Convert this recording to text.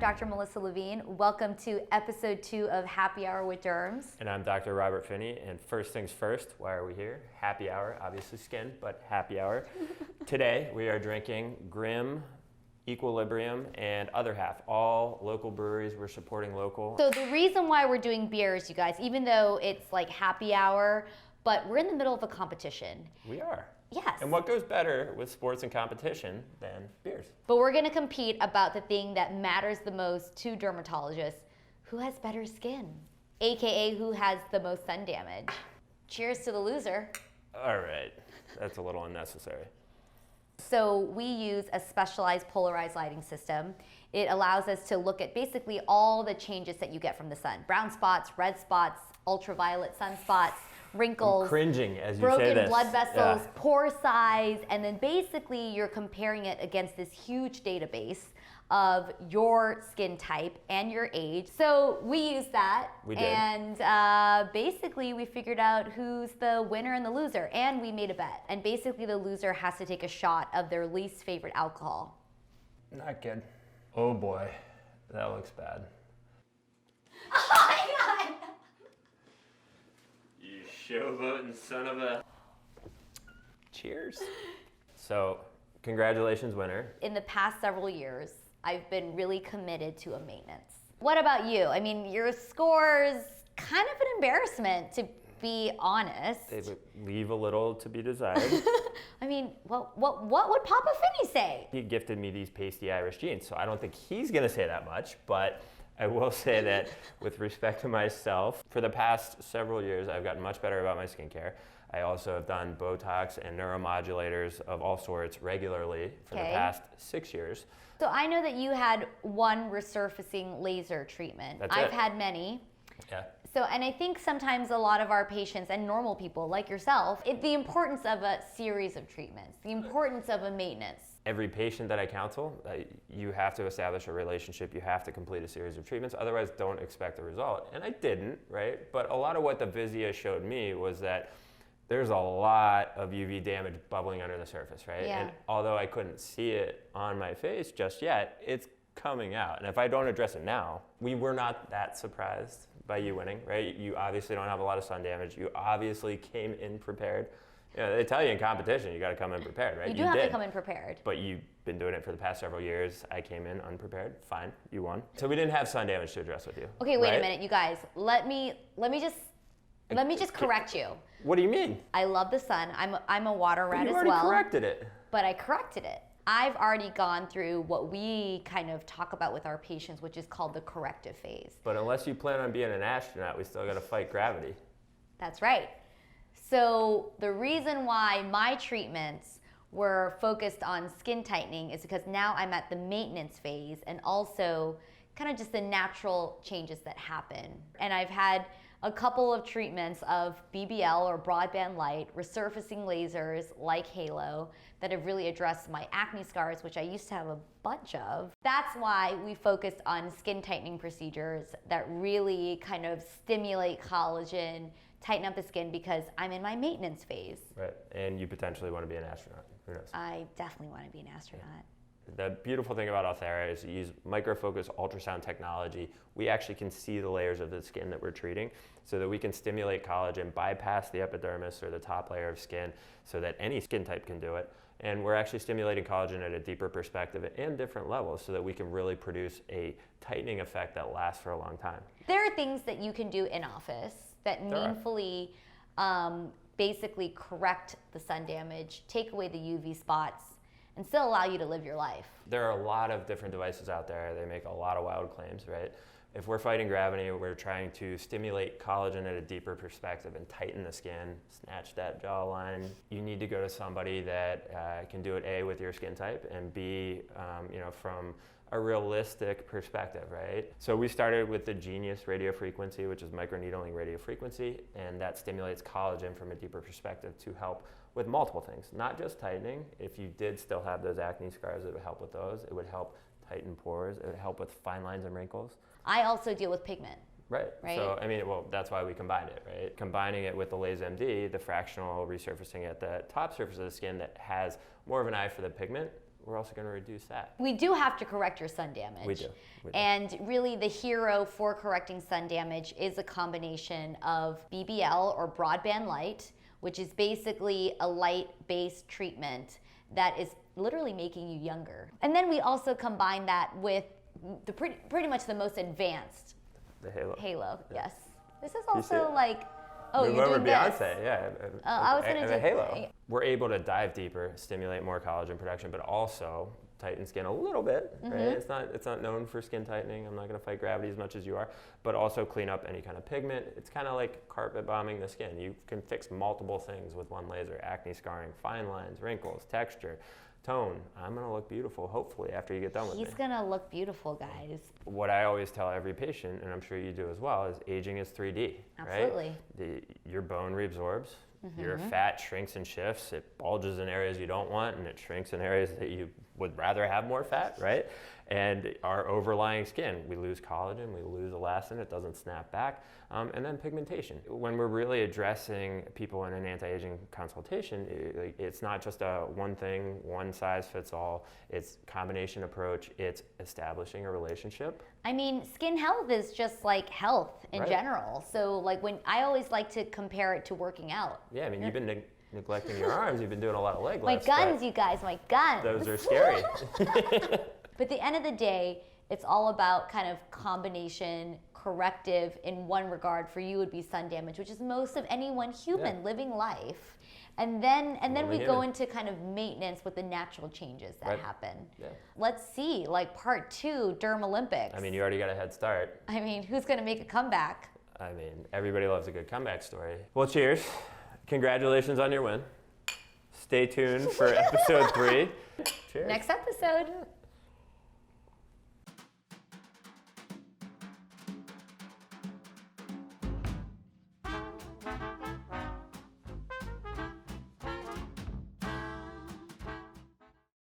Dr. Melissa Levine. Welcome to episode 2 of Happy Hour with Derms. And I'm Dr. Robert Finney, and first things first, why are we here? Happy hour, obviously skin, but happy hour. Today we are drinking Grimm, Equilibrium, and Other Half, all local breweries. We're supporting local. So the reason why we're doing beers, you guys, even though it's like happy hour, but we're in the middle of a competition. We are. Yes. And what goes better with sports and competition than beers? But we're gonna compete about the thing that matters the most to dermatologists. Who has better skin? AKA who has the most sun damage. Cheers to the loser. All right, that's a little unnecessary. So we use a specialized polarized lighting system. It allows us to look at basically all the changes that you get from the sun. Brown spots, red spots, ultraviolet sunspots, wrinkles, I'm cringing as you say broken this. blood vessels, Yeah. pore size, and then basically you're comparing it against this huge database of your skin type and your age. So we use that. We did. And basically we figured out who's the winner and the loser, and we made a bet. And basically the loser has to take a shot of their least favorite alcohol. Not good. Oh boy, that looks bad. Oh my God! You showboating son of a... Cheers. So, congratulations, winner. In the past several years, I've been really committed to a maintenance. What about you? I mean, your score's kind of an embarrassment, to be honest. They leave a little to be desired. I mean, what would Papa Finney say? He gifted me these pasty Irish jeans, so I don't think he's gonna say that much, but I will say that with respect to myself, for the past several years, I've gotten much better about my skincare. I also have done Botox and neuromodulators of all sorts regularly for the past 6 years. So I know that you had one resurfacing laser treatment. I've had many. Yeah. So, and I think sometimes a lot of our patients and normal people like yourself, the importance of a series of treatments, the importance of a maintenance. Every patient that I counsel, you have to establish a relationship, you have to complete a series of treatments, otherwise don't expect a result. And I didn't, right? But a lot of what the Vizia showed me was that there's a lot of UV damage bubbling under the surface, right? Yeah. And although I couldn't see it on my face just yet, it's coming out. And if I don't address it now, we were not that surprised by you winning, right? You obviously don't have a lot of sun damage. You obviously came in prepared. You know, they tell you in competition, you got to come in prepared, right? You do have to come in prepared. But you've been doing it for the past several years. I came in unprepared. Fine, you won. So we didn't have sun damage to address with you. Okay, wait a minute, you guys. Let me just correct you. What do you mean? I love the sun. I'm a water rat as well. You already corrected it. But I corrected it. I've already gone through what we kind of talk about with our patients, which is called the corrective phase. But unless you plan on being an astronaut, we still got to fight gravity. That's right. So the reason why my treatments were focused on skin tightening is because now I'm at the maintenance phase and also kind of just the natural changes that happen. And I've had a couple of treatments of BBL or broadband light, resurfacing lasers like Halo that have really addressed my acne scars, which I used to have a bunch of. That's why we focused on skin tightening procedures that really kind of stimulate collagen, tighten up the skin, because I'm in my maintenance phase. Right, and you potentially want to be an astronaut. Who knows? I definitely want to be an astronaut. The beautiful thing about Ultherapy is you use microfocus ultrasound technology. We actually can see the layers of the skin that we're treating so that we can stimulate collagen, bypass the epidermis or the top layer of skin so that any skin type can do it. And we're actually stimulating collagen at a deeper perspective and different levels so that we can really produce a tightening effect that lasts for a long time. There are things that you can do in office that meaningfully basically correct the sun damage, take away the UV spots, and still allow you to live your life. There are a lot of different devices out there. They make a lot of wild claims, right? If we're fighting gravity, we're trying to stimulate collagen at a deeper perspective and tighten the skin, snatch that jawline. You need to go to somebody that can do it A, with your skin type, and B, from a realistic perspective, right? So we started with the Genius Radiofrequency, which is microneedling radiofrequency, and that stimulates collagen from a deeper perspective to help with multiple things, not just tightening. If you did still have those acne scars, it would help with those. It would help tighten pores. It would help with fine lines and wrinkles. I also deal with pigment. Right. So, that's why we combined it, right? Combining it with the LaserMD, the fractional resurfacing at the top surface of the skin that has more of an eye for the pigment, we're also going to reduce that. We do have to correct your sun damage. We do. And really the hero for correcting sun damage is a combination of BBL or broadband light, which is basically a light-based treatment that is literally making you younger. And then we also combine that with the pretty much the most advanced. The halo. Halo, Yeah. yes. This is also like, oh, Move you're over doing this. Beyonce, yeah. I was gonna a do halo. We're able to dive deeper, stimulate more collagen production, but also tighten skin a little bit, right? It's not known for skin tightening. I'm not gonna fight gravity as much as you are, but also clean up any kind of pigment. It's kind of like carpet bombing the skin. You can fix multiple things with one laser: acne, scarring, fine lines, wrinkles, texture, tone. I'm gonna look beautiful, hopefully, after you get done with me. He's gonna look beautiful, guys. What I always tell every patient, and I'm sure you do as well, is aging is 3D, Absolutely. right? Your bone reabsorbs, your fat shrinks and shifts, it bulges in areas you don't want, and it shrinks in areas that you would rather have more fat, right? And our overlying skin, we lose collagen, we lose elastin, it doesn't snap back, and then pigmentation. When we're really addressing people in an anti-aging consultation, it's not just a one thing, one size fits all, it's combination approach, it's establishing a relationship. I mean, skin health is just like health in general. So like when I always like to compare it to working out. Yeah, I mean, you've been neglecting your arms, you've been doing a lot of leg My lifts. guns, you guys, my guns. Those are scary. But at the end of the day, it's all about kind of combination corrective in one regard. For you would be sun damage, which is most of anyone human living life. And then we go into kind of maintenance with the natural changes that happen. Yeah. Let's see, like part 2, Derm Olympics. I mean, you already got a head start. I mean, who's gonna make a comeback? I mean, everybody loves a good comeback story. Well, cheers. Congratulations on your win. Stay tuned for episode 3. Cheers. Next episode.